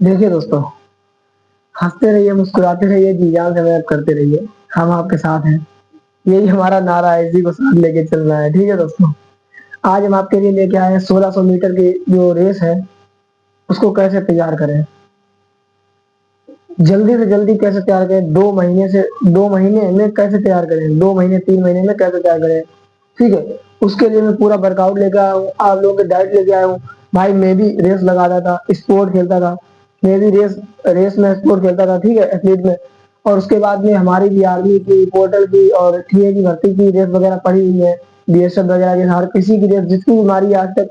देखिए दोस्तों, हंसते रहिए, मुस्कुराते रहिए, जी जान से मेहनत करते रहिए। हम आपके साथ हैं। यही हमारा नारा है, इसी को साथ लेके चलना है। ठीक है दोस्तों, आज हम आपके लिए लेके आए हैं 1600 मीटर की जो रेस है, उसको कैसे तैयार करें, जल्दी से जल्दी कैसे तैयार करें, 2 महीने से 2 महीने में कैसे तैयार करें, 2 महीने 3 महीने में कैसे तैयार करें। ठीक है, उसके लिए मैं पूरा वर्कआउट लेकर आया हूँ, आप लोगों की डाइट लेके आया हूँ। भाई मैं भी रेस लगाता था, स्पोर्ट खेलता था। मैं भी रेस रेस में स्पोर्ट खेलता था, ठीक है, एथलीट में। और उसके बाद में हमारी भी आर्मी की, पोर्टल की और टीए की भर्ती की रेस वगैरह पड़ी हुई है। बीएसएफ वगैरह की, हर किसी की रेस जितनी भी हमारी आज तक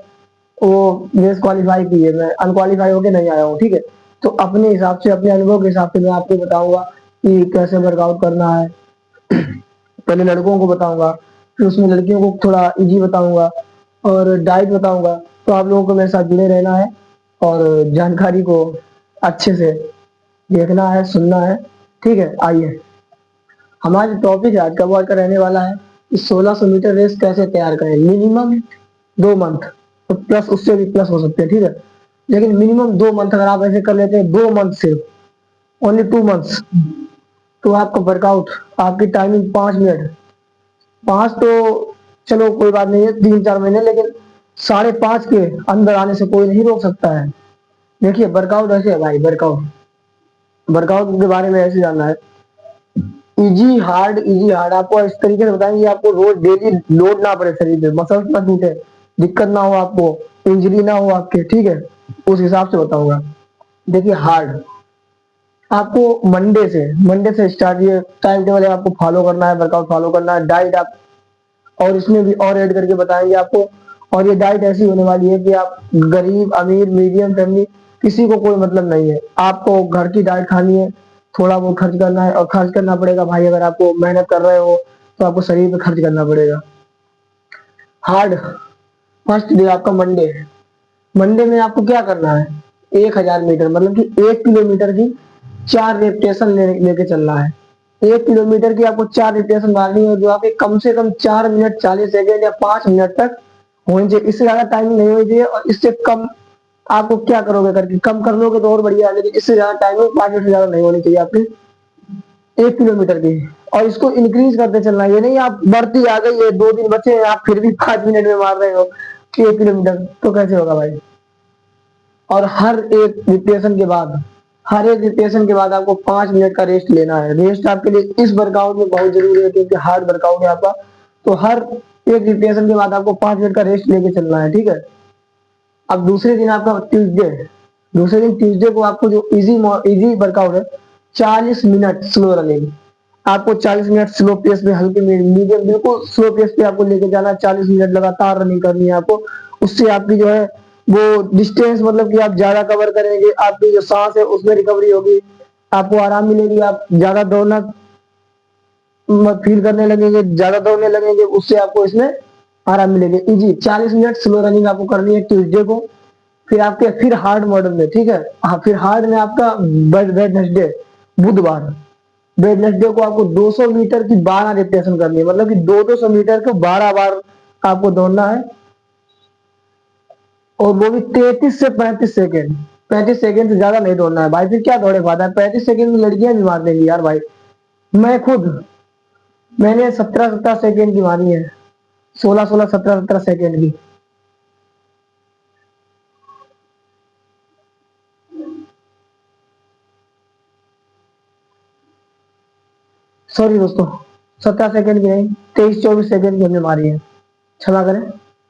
वो रेस क्वालिफाई की है, मैं अनक्वालिफाई होके नहीं आया हूँ। ठीक है, तो अपने हिसाब से, अपने अनुभव के हिसाब से मैं आपको बताऊंगा कि कैसे वर्कआउट करना है। पहले लड़कों को बताऊंगा, फिर उसमें लड़कियों को थोड़ा इजी बताऊंगा और डाइट बताऊंगा। तो आप लोगों को मेरे साथ जुड़े रहना है और जानकारी को अच्छे से देखना है, सुनना है। ठीक है, आइए, हमारा टॉपिक है आज का, वो आज का रहने वाला है कि 1600 मीटर रेस कैसे तैयार करें। मिनिमम 2 मंथ, तो प्लस उससे भी प्लस हो सकते हैं। ठीक है, लेकिन मिनिमम 2 मंथ अगर आप ऐसे कर लेते हैं, 2 मंथ सिर्फ, ओनली 2 मंथ्स, तो आपका वर्कआउट, आपकी टाइमिंग 5 मिनट, पांच तो चलो कोई बात नहीं है, 3 4 महीने, लेकिन 5.5 के अंदर आने से कोई नहीं रोक सकता है। देखिए वर्कआउट ऐसे है भाई, वर्कआउट वर्कआउट के बारे में ऐसे जानना है, इजी हार्ड, इजी हार्ड आपको इस तरीके से बताएंगे, आपको रोज डेली लोड ना पड़े, शरीर पे मसल्स ना टूटे, दिक्कत ना हो आपको, इंजरी ना हो आपके। ठीक है, उस हिसाब से बताऊंगा। देखिए हार्ड, आपको मंडे से स्टार्ट, ये टाइम टेबल है, आपको फॉलो करना है, वर्कआउट फॉलो करना है। डाइट आप, और इसमें भी और ऐड करके बताएंगे आपको। और ये डाइट ऐसी होने वाली है कि आप गरीब अमीर मीडियम फैमिली, किसी को कोई मतलब नहीं है, आपको घर की डाइट खानी है। थोड़ा बहुत खर्च करना है, और खर्च करना पड़ेगा भाई, अगर आपको मेहनत कर रहे हो तो आपको शरीर पे खर्च करना पड़ेगा। हार्ड, फर्स्ट डे आपका मंडे है। मंडे में आपको क्या करना है, 1000 मीटर, मतलब कि 1 किलोमीटर की 4 रेपिटेशन लेके चलना है। 1 किलोमीटर की आपको 4 रेपिटेशन मारनी है, जो आपके कम से कम 4 मिनट 40 सेकेंड या 5 मिनट तक होनी चाहिए। इससे ज्यादा टाइमिंग नहीं होनी चाहिए, और इससे कम आपको क्या करोगे करके कम कर लोगे तो और बढ़िया है, लेकिन इससे ज्यादा टाइमिंग 5 मिनट से ज्यादा नहीं होनी चाहिए आपकी 1 किलोमीटर की। और इसको इंक्रीज करते चलना है, ये नहीं आप बढ़ती आ गई है, 2 दिन बचे हैं, आप फिर भी 5 मिनट में मार रहे हो कि 1 किलोमीटर, तो कैसे होगा भाई। और हर एक रिपीटेशन के बाद आपको 5 मिनट का रेस्ट लेना है। रेस्ट आपके लिए इस वर्कआउट में बहुत जरूरी है, क्योंकि हार्ड वर्कआउट है आपका। तो हर एक रिपीटेशन के बाद आपको 5 मिनट का रेस्ट लेके चलना है। ठीक है, अब दूसरे दिन आपका ट्यूसडे है। दूसरे दिन ट्यूसडे को आपको जो इजी वर्कआउट है, 40 मिनट स्लो रनिंग। आपको 40 मिनट स्लो पेस पे, हल्के मीडियम बिल्कुल स्लो पेस पे आपको लेके जाना है। 40 मिनट लगातार रनिंग करनी है आपको। उससे आपकी जो है वो डिस्टेंस, मतलब कि आप ज्यादा कवर करेंगे, आपकी जो सांस है उसमें रिकवरी होगी, आपको आराम मिलेगी, आप ज्यादा दौड़ना फील करने लगेंगे, ज्यादा दौड़ने लगेंगे, उससे आपको इसमें आराम मिलेगा। इजी 40 मिनट स्लो रनिंग आपको करनी है ट्यूसडे को। फिर हार्ड मॉडल में, ठीक है, हाँ, फिर हार्ड में आपका वेडनेसडे, बुधवार। वेडनेसडे को आपको 200 मीटर की 12 रिपीटेशन करनी है, मतलब कि 200 मीटर को 12 बार आपको दौड़ना है, और वो भी 33 से 35 सेकेंड। 35 सेकेंड से ज्यादा नहीं दौड़ना है भाई, फिर क्या दौड़े फायदा है, 35 सेकेंड में लड़कियां भी मार देंगी यार भाई। मैं खुद, मैंने 17 17 सेकेंड की मारी है, 16 16 17 17 सेकेंड की। सॉरी दोस्तों, 17 सेकेंड की नहीं, 23 24 सेकेंड की हमने मारी है, क्षमा करें,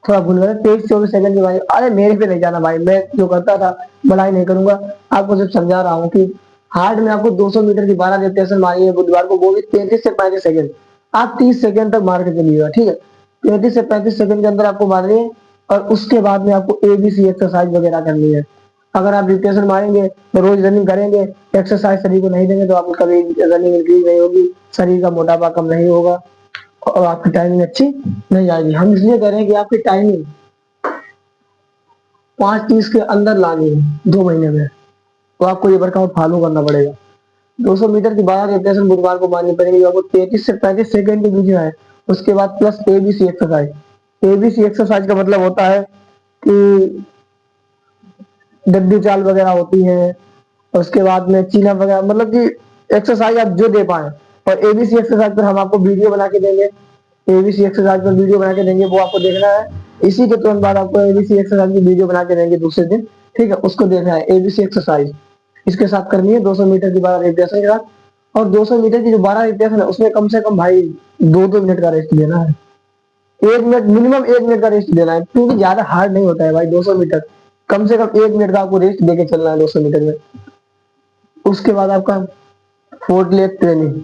थोड़ा भूल गए, 23 24 सेकेंड की मारी। अरे मेरे पे नहीं जाना भाई, मैं जो करता था भलाई नहीं करूंगा, आपको सिर्फ समझा रहा हूँ कि हार्ड में आपको 200 मीटर की 12 रिपीटेशन मारी है बुधवार को, वो भी 33 से 35 सेकेंड। आप 30 सेकेंड तक मार के चलिएगा, ठीक है, 33 से 35 सेकेंड के अंदर आपको मारनी है। और उसके बाद में आपको एबीसी एक्सरसाइज वगैरह करनी है। अगर आप रिपीटेशन मारेंगे तो रोज रनिंग करेंगे, एक्सरसाइज शरीर को नहीं देंगे, तो आपको कभी रनिंग इंक्रीज नहीं होगी, शरीर का मोटापा कम नहीं होगा, और आपकी टाइमिंग अच्छी नहीं आएगी। हम इसलिए कह रहे हैं कि आपकी टाइमिंग 5:30 के अंदर लानी है 2 महीने में, तो आपको ये वर्कआउट फॉलो करना पड़ेगा। 200 मीटर की 12 रिपीटेशन बुधवार को मारनी पड़ेगी, जो आपको 33 से 35 सेकेंड के बीच में है। उसके बाद plus ABC exercise. ABC exercise का मतलब होता है कि गद्दी चाल वगैरह होती है, और उसके बाद में चीना वगैरह, मतलब कि एक्सरसाइज आप जो दे पाए। और एबीसी एक्सरसाइज पर हम आपको वीडियो बना के देंगे, एबीसी एक्सरसाइज पर वीडियो बना के देंगे, वो आपको देखना है। इसी के तुरंत बाद आपको एबीसी एक्सरसाइज की वीडियो बना के देंगे दूसरे दिन, ठीक है, उसको देखना है एबीसी एक्सरसाइज। इसके साथ करनी है 200 मीटर की 12 रिपीटेशन के साथ। और 200 मीटर की जो 12 रिपीटेशन है उसमें कम से कम भाई 2-2 मिनट का रेस्ट लेना है। 1 मिनट, मिनिमम 1 मिनट का रेस्ट देना है, क्योंकि ज्यादा हार्ड नहीं होता है भाई 200 मीटर। कम से कम 1 मिनट का आपको रेस्ट देके चलना है 200 मीटर में। उसके बाद आपका फोर्थ लेग ट्रेनिंग,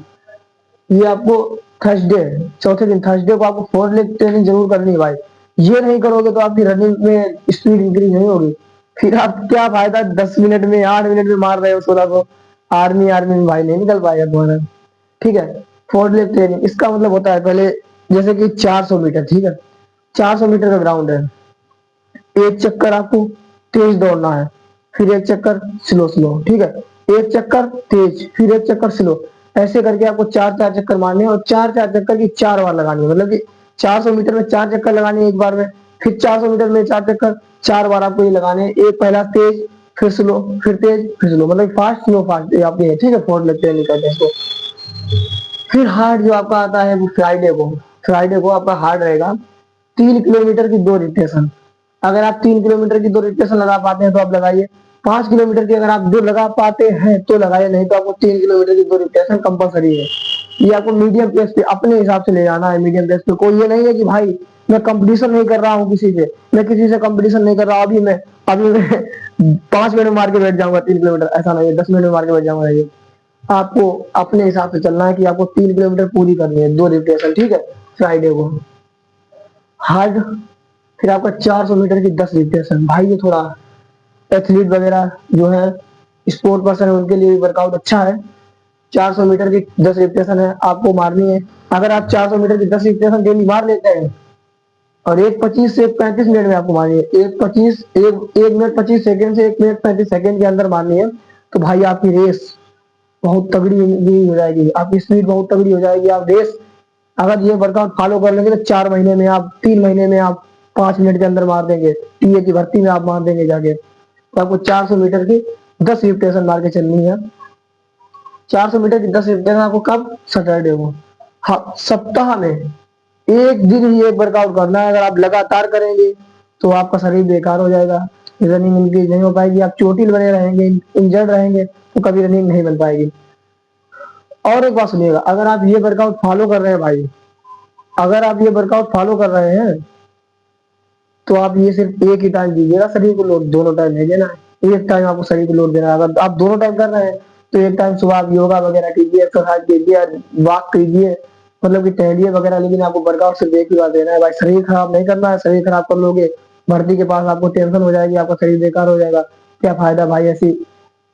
ये आपको थर्सडे, चौथे दिन थर्सडे को आपको फोर्थ लेग ट्रेनिंग जरूर करनी है भाई। ये नहीं करोगे तो आपकी रनिंग में स्पीड इंक्रीज नहीं होगी। फिर आप क्या फायदा 10 मिनट में 8 मिनट में मार रहे हो 16 को, आर्मी आर्मी में भाई नहीं निकल पाएगा तुम्हारा। ठीक है, फोर्थ लेग ट्रेनिंग इसका मतलब होता है पहले, जैसे कि 400 मीटर, ठीक है, 400 मीटर का ग्राउंड है। एक चक्कर आपको तेज दौड़ना है, फिर एक चक्कर स्लो स्लो, ठीक है, एक चक्कर तेज, फिर एक चक्कर स्लो। ऐसे करके आपको 4-4 चक्कर मारने हैं, और 4-4 चक्कर की 4 बार लगानी है, मतलब कि 400 मीटर में 4 चक्कर लगाने हैं एक बार में। फिर 400 मीटर में 4 चक्कर 4 बार आपको ये लगाने हैं, एक पहला तेज, फिर स्लो, फिर तेज, फिर स्लो, मतलब फास्ट स्लो फास्ट आपके है, ठीक है, फोर्थ लेग ट्रेनिंग करते हैं इसको। फिर हार्ड जो आपका आता है वो फ्राइडे को, फ्राइडे को आपका हार्ड रहेगा 3 किलोमीटर की 2 रिपीटेशन। अगर आप 3 किलोमीटर की 2 रिपीटेशन लगा पाते हैं तो आप लगाइए। 5 किलोमीटर की अगर आप 2 लगा पाते हैं तो लगाइए, नहीं तो आपको 3 किलोमीटर की 2 रिपीटेशन कंपलसरी है। ये आपको मीडियम पेस पे अपने हिसाब से ले जाना है, मीडियम पेस पे। कोई ये नहीं है कि भाई मैं कंपटीशन नहीं कर रहा हूँ किसी से, मैं किसी से कंपटीशन नहीं कर रहा, अभी मैं 5 मिनट में मार के बैठ जाऊंगा 3 किलोमीटर, ऐसा नहीं है, 10 मिनट में मार के बैठ जाऊंगा। ये आपको अपने हिसाब से चलना है कि आपको 3 किलोमीटर पूरी करनी है 2 रिपीटेशन, ठीक है, फ्राइडे को हार्ड। फिर आपका 400 मीटर की 10 रिपीटेशन, भाई ये थोड़ा एथलीट वगैरह जो है, स्पोर्ट पर्सन है, उनके लिए वर्कआउट अच्छा है। 400 मीटर की 10 रिपीटेशन है आपको मारनी है। अगर आप 400 मीटर की 10 रिपीटेशन डेली मार लेते हैं, और 1:25 से 1:35 मिनट में आपको मारनी है, 1 मिनट 25 सेकंड से 1 मिनट 35 सेकंड के अंदर मारनी है, तो भाई आपकी रेस बहुत तगड़ी हो जाएगी, आपकी स्पीड बहुत तगड़ी हो जाएगी। आप रेस अगर ये वर्कआउट फॉलो कर लेंगे तो 4 महीने में आप, 3 महीने में आप 5 मिनट के अंदर मार देंगे, टीए की भर्ती में आप मार देंगे जाके। तो आपको 400 मीटर की 10 रिपीटेशन मार के चलनी है। 400 मीटर की 10 रिपीटेशन आपको कब, सैटरडे को। हाँ, सप्ताह में एक दिन ही एक वर्कआउट करना है। अगर आप लगातार करेंगे तो आपका शरीर बेकार हो जाएगा, रनिंग इंक्रीज नहीं हो पाएगी, आप चोटिल बने रहेंगे, इंजर्ड रहेंगे, तो कभी रनिंग नहीं बन पाएगी। और एक बात सुनिएगा, अगर आप ये वर्कआउट फॉलो कर रहे हैं भाई, अगर आप ये वर्कआउट फॉलो कर रहे हैं तो आप ये सिर्फ एक ही टाइम दीजिएगा शरीर को लोड, दोनों टाइम नहीं देना है। एक टाइम आपको शरीर को लोड देना है। अगर आप दोनों टाइम कर रहे हैं तो एक टाइम सुबह आप योगा वगैरह कीजिए, एक्सरसाइज कीजिए, वॉक कीजिए, मतलब कि टहलिए वगैरह, लेकिन आपको वर्कआउट सिर्फ एक ही बार देना है भाई। शरीर खराब नहीं करना है, शरीर खराब कर लोगे भर्ती के पास आपको टेंशन हो जाएगी, आपका शरीर बेकार हो जाएगा। क्या फायदा भाई ऐसी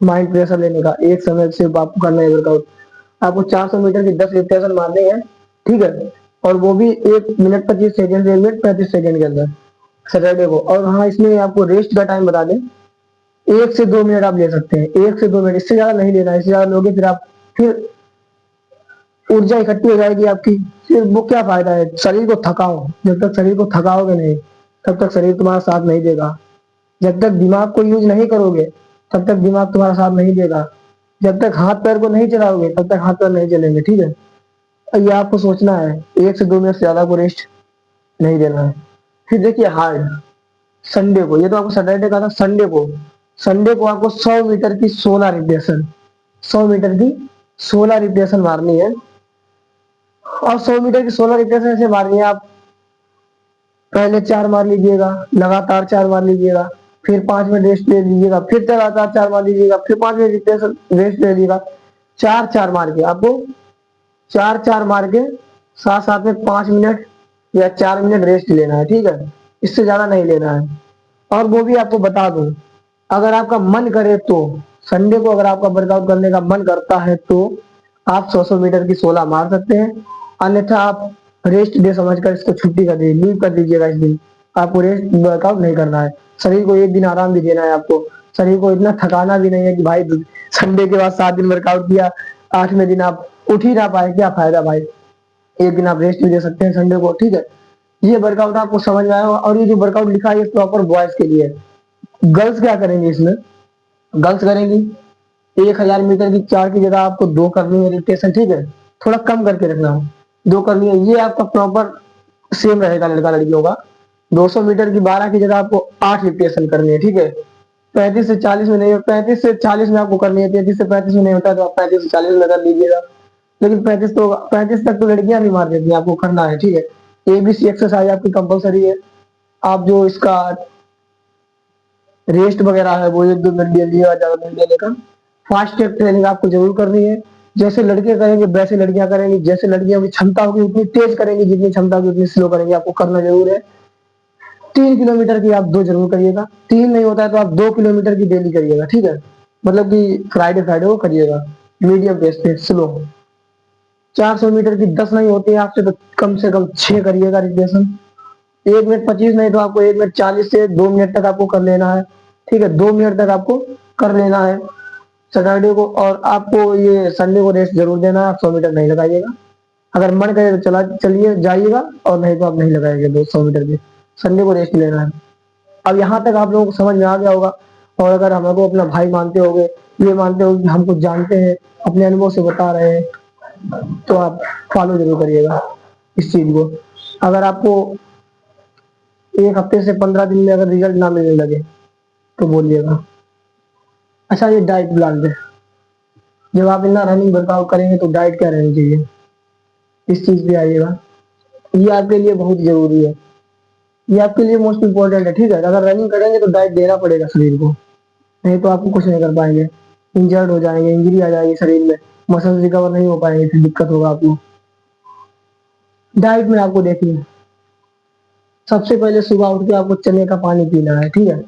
माइंड प्रेशर लेने का। एक समय सिर्फ आपको करना है वर्कआउट। आपको 400 मीटर की 10 रिपीटेशन मारनी है, ठीक है, और वो भी 1 मिनट 25 सेकंड से 1 मिनट 35 सेकंड के अंदर, सैटरडे को। और हाँ, इसमें आपको रेस्ट का टाइम बता दें, 1 से 2 मिनट आप ले सकते हैं, 1 से 2 मिनट, इससे ज्यादा नहीं लेना है। इससे ज्यादा लोगे फिर आप, फिर ऊर्जा इकट्ठी हो जाएगी आपकी, फिर वो क्या फायदा है। शरीर को थकाओ, जब तक शरीर को थकाओगे नहीं तब तक शरीर तुम्हारा साथ नहीं देगा। जब तक दिमाग को यूज नहीं करोगे तब तक दिमाग तुम्हारा साथ नहीं देगा। जब तक हाथ पैर को नहीं चलाओगे तब तक हाथ पैर नहीं चलेंगे, ठीक है। ये आपको सोचना है, 1 से 2 मिनट से ज्यादा को रेस्ट नहीं देना है। फिर देखिए हार्ड, संडे को, ये तो आपको सैटरडे का था, संडे को आपको 100 मीटर की 16 रिपीटेशन, 100 मीटर की 16 रिपीटेशन मारनी है। और 100 मीटर की 16 रिपीटेशन ऐसे मारनी है, आप पहले 4 मार लीजिएगा, लगातार 4 मार लीजिएगा, फिर 5 मिनट रेस्ट ले लीजिएगा, फिर लगातार 4 मार लीजिएगा, फिर 5 मिनट रिपीटेशन रेस्ट ले लीजिएगा। 4-4 मार के आपको, 4-4 मार के साथ साथ में 5 मिनट या 4 मिनट रेस्ट लेना है, ठीक है, इससे ज्यादा नहीं लेना है। और वो भी आपको बता दूं, अगर आपका मन करे तो संडे को, अगर आपका वर्कआउट करने का मन करता है तो आप 100 मीटर की 16 मार सकते हैं। अन्यथा आप रेस्ट डे समझकर इसको छुट्टी कर दीजिए, लीव कर दीजिएगा इस दिन। आपको रेस्ट वर्कआउट नहीं करना है, शरीर को एक दिन आराम भी देना है। आपको शरीर को इतना थकाना भी नहीं है कि भाई संडे के बाद 7 दिन वर्कआउट किया, 8वें दिन आप उठ ही ना पाए, क्या फायदा भाई। एक दिन आप रेस्ट भी दे सकते हैं संडे को, ठीक है। ये वर्कआउट आपको समझ में आया होगा। और ये जो वर्कआउट लिखा है ये प्रॉपर बॉयज के लिए है। गर्ल्स क्या करेंगे इसमें, गर्ल्स करेंगी 1000 मीटर की 4 की जगह आपको 2 करनी है रिपीटेशन, ठीक है, थोड़ा कम करके रखना है, 2 करनी है, ये आपका प्रॉपर सेम रहेगा लड़का लड़कियों का। 200 मीटर की 12 की जगह आपको 8 रिपीटेशन करनी है, ठीक है। 35 से 40 में नहीं, 35 से 40 में आपको करनी है, 33 से 35 में नहीं होता तो आप 35 से 40 में कर लीजिएगा। लेकिन 35 तक तो लड़कियां भी मार देती हैं, आपको करना है, ठीक है। ABC एक्सरसाइज आपकी कंपलसरी है। आप जो इसका रेस्ट वगैरह है वो 1-2 मिनट ले लिया, ज्यादा नहीं लेने का। फास्ट स्टेप ट्रेनिंग आपको जरूर करनी है, जैसे लड़के करेंगे वैसे लड़कियां करेंगी, जैसे लड़कियों की क्षमता होगी उतनी तेज करेंगी, जितनी क्षमता होगी उतनी स्लो करेंगे, आपको करना जरूर है। 3 किलोमीटर की आप 2 जरूर करिएगा, 3 नहीं होता है तो आप 2 किलोमीटर की डेली करिएगा, ठीक है, मतलब कि फ्राइडे फ्राइडे को करिएगा, मीडियम पेस पे स्लो। 400 मीटर की 10 नहीं होती है आपसे तो कम से कम 6 करिएगा रिपीटेशन। 1 मिनट 25 नहीं तो आपको 1 मिनट 40 से 2 मिनट तक आपको कर लेना है, ठीक है, 2 मिनट तक आपको कर लेना है सैटरडे को। और आपको ये संडे को रेस्ट जरूर देना है, आप 100 मीटर नहीं लगाइएगा, अगर मन करे तो चला चलिए जाइएगा, और नहीं तो आप नहीं लगाएंगे 200 मीटर के, संडे को रेस्ट लेना है। अब यहाँ तक आप लोगों को समझ में आ गया होगा, और अगर हमको अपना भाई मानते होगे, ये मानते हो कि हम कुछ जानते हैं, अपने अनुभव से बता रहे हैं, तो आप फॉलो जरूर करिएगा इस चीज को। अगर आपको 1 हफ्ते से 15 दिन में अगर रिजल्ट ना मिलने लगे तो बोलिएगा। अच्छा, ये डाइट प्लान पे जब आप इतना रनिंग वर्कआउट करेंगे तो डाइट क्या रहनी चाहिए, इस चीज पे आइएगा। ये आपके लिए बहुत जरूरी है, ये आपके लिए मोस्ट इम्पोर्टेंट है, ठीक है। अगर रनिंग करेंगे तो डाइट देना पड़ेगा शरीर को, नहीं तो आपको कुछ नहीं कर पाएंगे, इंजर्ड हो जाएंगे, इंजरी आ जाएगी शरीर में, मसल रिकवर नहीं हो पाएंगे, फिर दिक्कत होगा आपको। डाइट में आपको देखिए, सबसे पहले सुबह उठ के आपको चने का पानी पीना है, ठीक है।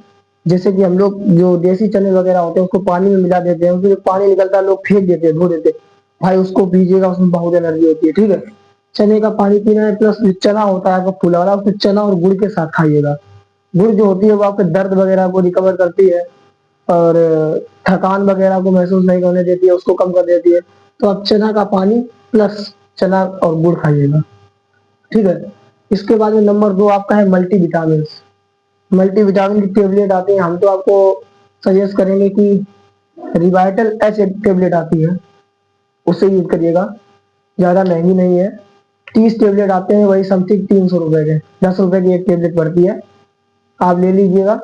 जैसे कि हम लोग जो देसी चने वगैरह होते हैं उसको पानी में मिला देते हैं, उसमें जो पानी निकलता है लोग फेंक देते हैं, धो देते हैं, भाई उसको पीजिएगा, उसमें बहुत एनर्जी होती है, ठीक है। चने का पानी पीना है, प्लस जो चना होता है आपका फूला वाला, उसको चना और गुड़ के साथ खाइएगा। गुड़ जो होती है वो आपके दर्द वगैरह को रिकवर करती है, और थकान वगैरह को महसूस नहीं करने देती है, उसको कम कर देती है। तो आप चना का पानी प्लस चना और गुड़ खाइएगा, ठीक है। इसके बाद में नंबर 2 आपका है मल्टीविटामिन। मल्टीविटामिन की टेबलेट आती है, हम तो आपको सजेस्ट करेंगे कि रिवाइटल एच एक टेबलेट आती है, उससे यूज करिएगा, ज्यादा महंगी नहीं है। 30 टेबलेट आते हैं, वही समथिंग 300 रुपए के, 10 रुपए की एक टेबलेट पड़ती है, आप ले लीजिएगा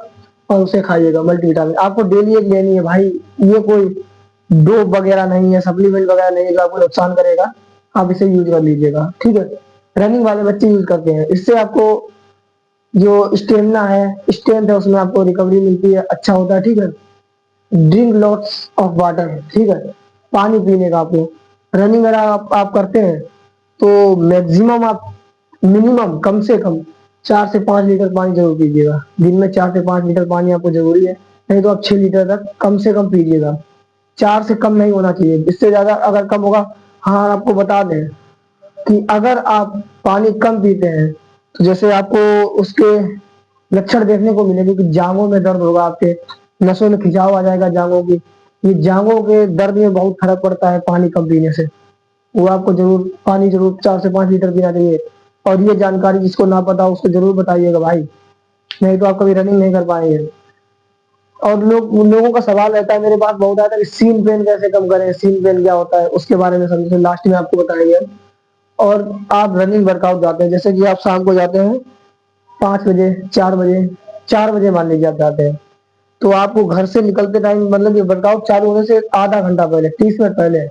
और उसे खाइएगा। मल्टीविटामिन आपको डेली एक लेनी है भाई, ये कोई डोप वगैरह नहीं है, सप्लीमेंट वगैरह नहीं है जो आपको नुकसान करेगा, आप इसे यूज कर लीजिएगा, ठीक है। रनिंग वाले बच्चे यूज करते हैं, इससे आपको जो स्टेमिना है, स्ट्रेंथ है, उसमें आपको रिकवरी मिलती है, अच्छा होता है, ठीक है। ड्रिंक लॉट्स ऑफ वाटर, ठीक है, पानी पीने का आपको। रनिंग अगर आप करते हैं तो मैक्सिमम आप मिनिमम कम से कम 4 से 5 लीटर पानी जरूर पीजिएगा, दिन में 4 से 5 लीटर पानी आपको जरूरी है, नहीं तो आप 6 लीटर तक कम से कम पीजिएगा, 4 से कम नहीं होना चाहिए, इससे ज्यादा अगर कम होगा, हाँ आपको बता दें कि अगर आप पानी कम पीते हैं तो जैसे आपको उसके लक्षण देखने को मिलेंगे कि जांघों में दर्द होगा, आपके नसों में खिंचाव आ जाएगा जांघों की, ये जांघों के दर्द में बहुत फर्क पड़ता है पानी कम पीने से। वो आपको जरूर पानी जरूर 4 से 5 लीटर पीना चाहिए, और ये जानकारी जिसको ना पता हो उसको जरूर बताइएगा भाई, नहीं तो आप कभी रनिंग नहीं कर पाएंगे। और लोगों का सवाल रहता है, मेरे पास बहुत आता है कि सीन पेन कैसे कम करें, सीन पेन क्या होता है, उसके बारे में समझे लास्ट में आपको बताएंगे। और आप रनिंग वर्कआउट जाते हैं, जैसे कि आप शाम को जाते हैं 5 बजे, 4 बजे, 4 बजे मान लीजिए आप जाते हैं, तो आपको घर से निकलते टाइम, मतलब ये वर्कआउट चालू होने से आधा घंटा पहले, 30 मिनट पहले,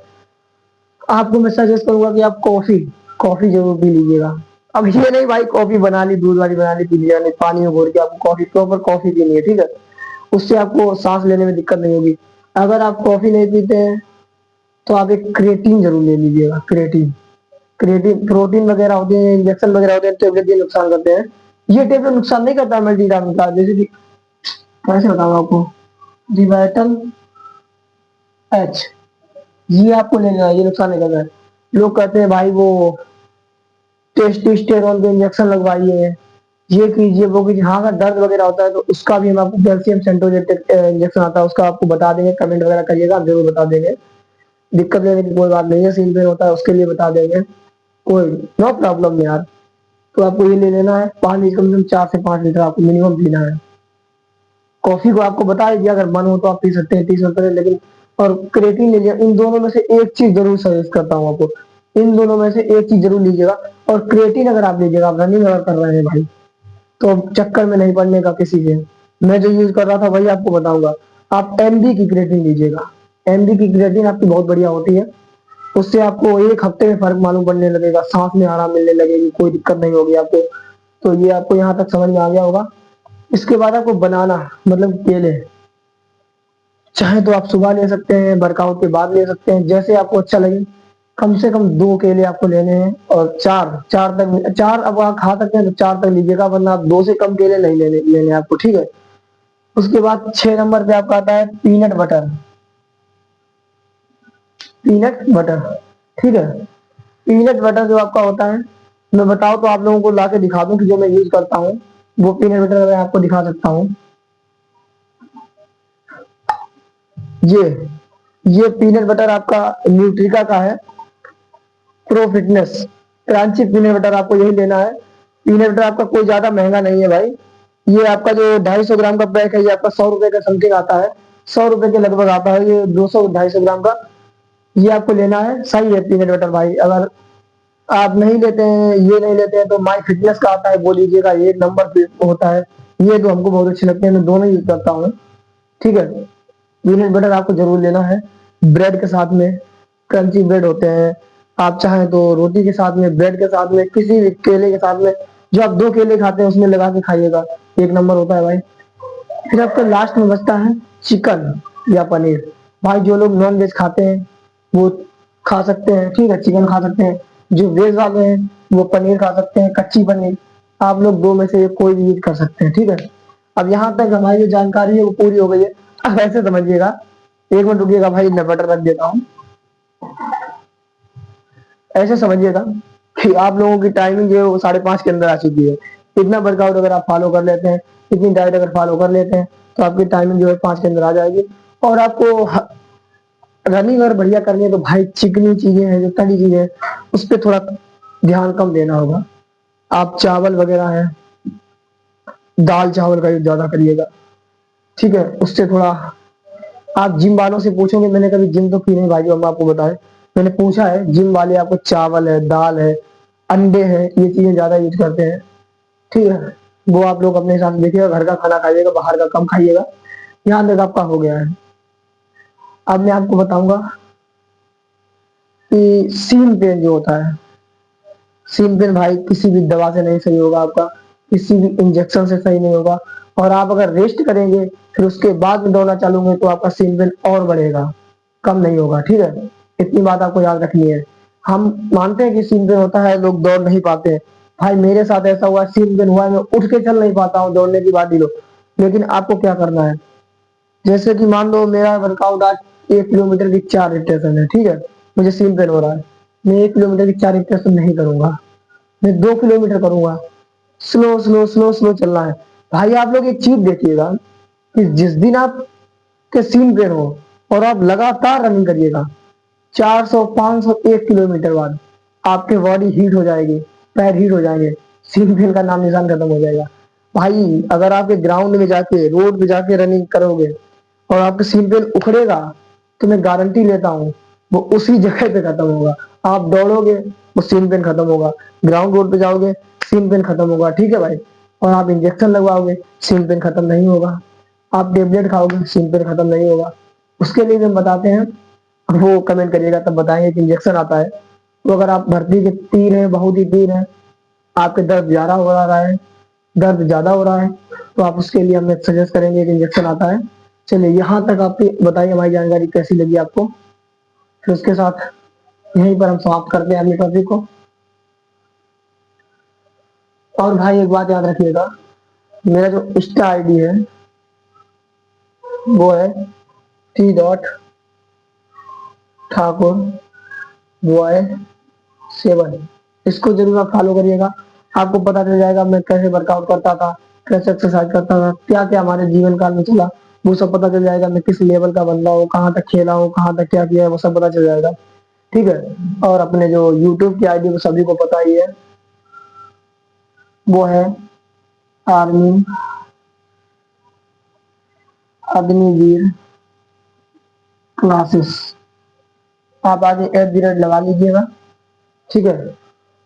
आपको मैं सजेस्ट करूंगा कि आप कॉफी कॉफी जरूर पी लीजिएगा। अब ये नहीं भाई कॉफी बना ली, दूध वाली बना ली पी लिया, नहीं, पानी में घोल के आपको कॉफी, प्रॉपर कॉफी पीनी है, ठीक है। उससे आपको सांस लेने में दिक्कत नहीं होगी। अगर आप कॉफी नहीं पीते हैं तो आप एक क्रिएटिन जरूर ले लीजिएगा, क्रिएटिन। क्रिएटिन प्रोटीन वगैरह होते हैं, इंजेक्शन वगैरह होते हैं, टेबलेट ये नुकसान करते हैं, ये टेबलेट नुकसान नहीं करता मल्टीविटामिन का, जैसे कि कैसे बताऊं आपको, रिवाइटल एच, ये आपको लेना है, ये नुकसान नहीं करता है। लोग कहते हैं भाई वो टेस्टोस्टेरोन के इंजेक्शन लगवाइए, ये कीजिए वो कीजिए, हाँ अगर दर्द वगैरह होता है तो उसका भी हम आपको कैल्शियम सेंटोजेटिक इंजेक्शन आता है, उसका आपको बता देंगे, कमेंट वगैरह करिएगा, आप जरूर बता देंगे, दिक्कत लेने की कोई बात नहीं है, सीन पेन होता है उसके लिए बता देंगे, कोई नो प्रॉब्लम यार। तो आपको ये ले लेना है, पानी कम से कम 4 से 5 लीटर आपको मिनिमम पीना है। कॉफी को आपको बता दिया, अगर मन हो तो आप पी सकते हैं 30 रुपए, लेकिन और क्रेटीन ले लिया। इन दोनों में से एक चीज जरूर सजेस्ट करता हूँ आपको, इन दोनों में से एक चीज जरूर लीजिएगा। और क्रेटीन अगर आप लीजिएगा, आप रनिंग अगर कर रहे हैं भाई, तो चक्कर में नहीं पड़ने का किसी के। मैं जो यूज कर रहा था वही आपको बताऊंगा। आप एमबी की क्रेटीन लीजिएगा, एमबी की क्रेटीन आपकी बहुत बढ़िया होती है। उससे आपको एक हफ्ते में फर्क मालूम पड़ने लगेगा, सांस में आराम मिलने लगेगी, कोई दिक्कत नहीं होगी आपको। तो ये आपको यहाँ तक समझ में आ गया होगा। इसके बाद आपको बनाना, मतलब केले, चाहे तो आप सुबह ले सकते हैं, वर्कआउट के बाद ले सकते हैं, जैसे आपको अच्छा लगे। कम से कम 2 केले आपको लेने हैं, और चार चार तक, चार अब आप खा सकते हैं तो 4 तक लीजिएगा, वरना आप 2 से कम केले नहीं लेने लेने आपको, ठीक है। उसके बाद 6 नंबर पे आपका आता है पीनट बटर, पीनट बटर, ठीक है। पीनट बटर जो आपका होता है, मैं बताऊं तो आप लोगों को ला के दिखा दूं कि जो मैं यूज करता हूँ, वो पीनट बटर मैं आपको दिखा सकता हूँ। ये ये पीनट बटर आपका न्यूट्रिका का है, pro fitness crunchy peanut butter, आपको यही लेना है। पीनट बटर आपका कोई ज्यादा महंगा नहीं है भाई। ये आपका जो 250 ग्राम का पैक है, ये आपका 100 रुपए का समथिंग आता है, 100 रुपए के लगभग आता है ये, 200 250 ग्राम का। ये आपको लेना है, सही है पीनट बटर भाई। अगर आप नहीं लेते हैं, ये नहीं लेते हैं, तो माई फिटनेस का आता है, वो लीजिएगा, ये 1 नंबर पे होता है। ये तो हमको बहुत अच्छे लगते हैं, मैं दोनों यूज करता हूँ, ठीक है। पीनट बटर आपको जरूर लेना है, ब्रेड के साथ में, क्रंची ब्रेड होते हैं। आप चाहें तो रोटी के साथ में, ब्रेड के साथ में, किसी भी केले के साथ में, जो आप 2 केले खाते हैं उसमें लगा के खाइएगा, 1 नंबर होता है भाई। फिर आपको लास्ट में बचता है चिकन या पनीर। भाई जो लोग नॉन वेज खाते हैं वो खा सकते हैं, ठीक है, चिकन खा सकते हैं। जो वेज वाले हैं वो पनीर खा सकते हैं, कच्ची पनीर। आप लोग 2 में से कोई भी यूज कर सकते हैं, ठीक है। अब यहाँ तक हमारी जो जानकारी है वो पूरी हो गई है। अब ऐसे समझिएगा, 1 मिनट रुकिएगा भाई, मैं बटर रख देता हूँ। ऐसे समझिएगा कि आप लोगों की टाइमिंग जो है वो 5:30 के अंदर आ चुकी है। इतना वर्कआउट अगर आप फॉलो कर लेते हैं, इतनी डाइट अगर फॉलो कर लेते हैं, तो आपकी टाइमिंग जो है 5 के अंदर आ जाएगी। और आपको रनिंग अगर बढ़िया करनी है तो भाई चिकनी चीजें हैं, जो तली चीजें हैं, उस पर थोड़ा ध्यान कम देना होगा। आप चावल वगैरह है, दाल चावल का यूज ज्यादा करिएगा, ठीक है। उससे थोड़ा, आप जिम वालों से पूछोगे, मैंने कभी जिम तो की नहीं भाई, जो हम आपको बताएं, मैंने पूछा है, जिम वाले आपको चावल है, दाल है, अंडे हैं, ये चीजें ज्यादा यूज करते हैं, ठीक है। वो आप लोग अपने हिसाब से देखिएगा, घर का खाना खाइएगा, बाहर का कम खाइएगा। यहाँ तक आपका हो गया है। अब मैं आपको बताऊंगा कि सीम पेन जो होता है, सीम पेन भाई किसी भी दवा से नहीं सही होगा आपका, किसी भी इंजेक्शन से सही नहीं होगा। और आप अगर रेस्ट करेंगे, फिर उसके बाद में दौड़ना चालूंगे, तो आपका सीम पेन और बढ़ेगा, कम नहीं होगा, ठीक है। इतनी बात आपको याद रखनी है। हम मानते हैं कि सीम पेन होता है, लोग दौड़ नहीं पाते हैं। भाई मेरे साथ ऐसा हुआ, सीम पेन हुआ है, मैं उठ के चल नहीं पाता हूँ, दौड़ने की बात ही लो। लेकिन आपको क्या करना है, जैसे कि मान लो मेरा वर्कआउट आज 1 किलोमीटर की 4 रिपीटेशन है, ठीक है। मुझे सीम पेन हो रहा है, मैं 1 किलोमीटर की 4 रिपीटेशन नहीं करूंगा, मैं 2 किलोमीटर करूंगा। स्लो स्लो स्लो स्लो चलना है। भाई आप लोग एक चीज देखिएगा कि जिस दिन आप के सीन पेन हो और आप लगातार रनिंग करिएगा, 400 500 1 किलोमीटर बाद आपके बॉडी हीट हो जाएगी, पैर हीट हो जाएंगे, सीन पेन का नाम निशान खत्म हो जाएगा। भाई अगर आपके ग्राउंड में जाके, रोड पे जाके रनिंग करोगे और आपका सीन पेन उखड़ेगा, तो मैं गारंटी लेता हूँ वो उसी जगह पे खत्म होगा। आप दौड़ोगे, वो सीन पेन खत्म होगा। ग्राउंड रोड पे जाओगे, सीन पेन खत्म होगा, ठीक है भाई। और आप इंजेक्शन लगवाओगे, सीन पेन खत्म नहीं होगा। आप टेबलेट खाओगे, सीन पेन खत्म नहीं होगा। उसके लिए हम बताते हैं, वो कमेंट करिएगा तब बताएंगे कि इंजेक्शन आता है। तो अगर आप भर्ती के पी रहे हैं, बहुत ही पी रहे हैं, आपके दर्द ज्यादा हो रहा है, दर्द ज्यादा हो रहा है, तो आप उसके लिए हमें सजेस्ट करेंगे कि इंजेक्शन आता है। चलिए यहाँ तक आपकी बताइए, हमारी जानकारी कैसी लगी आपको। फिर उसके साथ यहीं पर हम समाप्त करते हैं अपने टॉपिक को। और भाई एक बात याद रखिएगा, मेरा जो इंस्टा आईडी है वो है t.ठाकुर बॉय 7। इसको जरूर आप फॉलो करिएगा। आपको पता चल जाएगा मैं कैसे वर्कआउट करता था, कैसे एक्सरसाइज करता था, क्या क्या हमारे जीवन काल में चला, वो सब पता चल जाएगा। मैं किस लेवल का बंदा हूँ, कहाँ तक खेला हूँ, कहाँ तक क्या किया है, वो सब पता चल जाएगा, ठीक है। और अपने जो यूट्यूब की आईडी, वो सभी को पता ही है, वो है आर्मी अग्निवीर क्लासेस, आप आगे @ लगा लीजिएगा, ठीक है।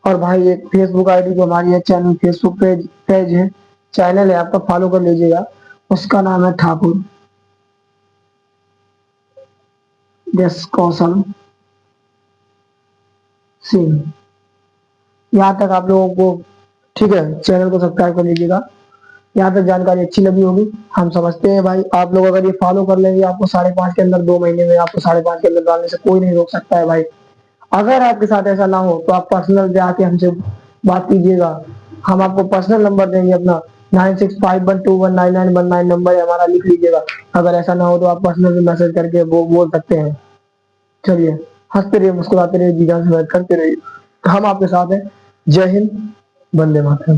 और भाई एक फेसबुक आईडी जो हमारी है, चैनल फेसबुक पेज है, चैनल है आपका, फॉलो कर लीजिएगा। उसका नाम है ठाकुर यश कौशल सिंह। यहाँ तक आप लोगों को, ठीक है, चैनल को सब्सक्राइब कर लीजिएगा। यहाँ तक जानकारी अच्छी लगी होगी, हम समझते हैं भाई। आप लोग अगर ये फॉलो कर लेंगे, आपको 5.5 के अंदर, 2 महीने में आपको 5.5 के अंदर डालने से कोई नहीं रोक सकता है भाई। अगर आपके साथ ऐसा ना हो तो आप पर्सनल जाके हमसे बात कीजिएगा, हम आपको पर्सनल नंबर देंगे अपना, 9651219919 नंबर है हमारा, लिख लीजिएगा। अगर ऐसा ना हो तो आप पर्सनल मैसेज करके वो बोल सकते हैं। चलिए, हंसते रहिए, मुस्कुराते रहिए, जी जान से मदद करते रहिए, हम आपके साथ हैं। जय हिंद, वंदे मातरम।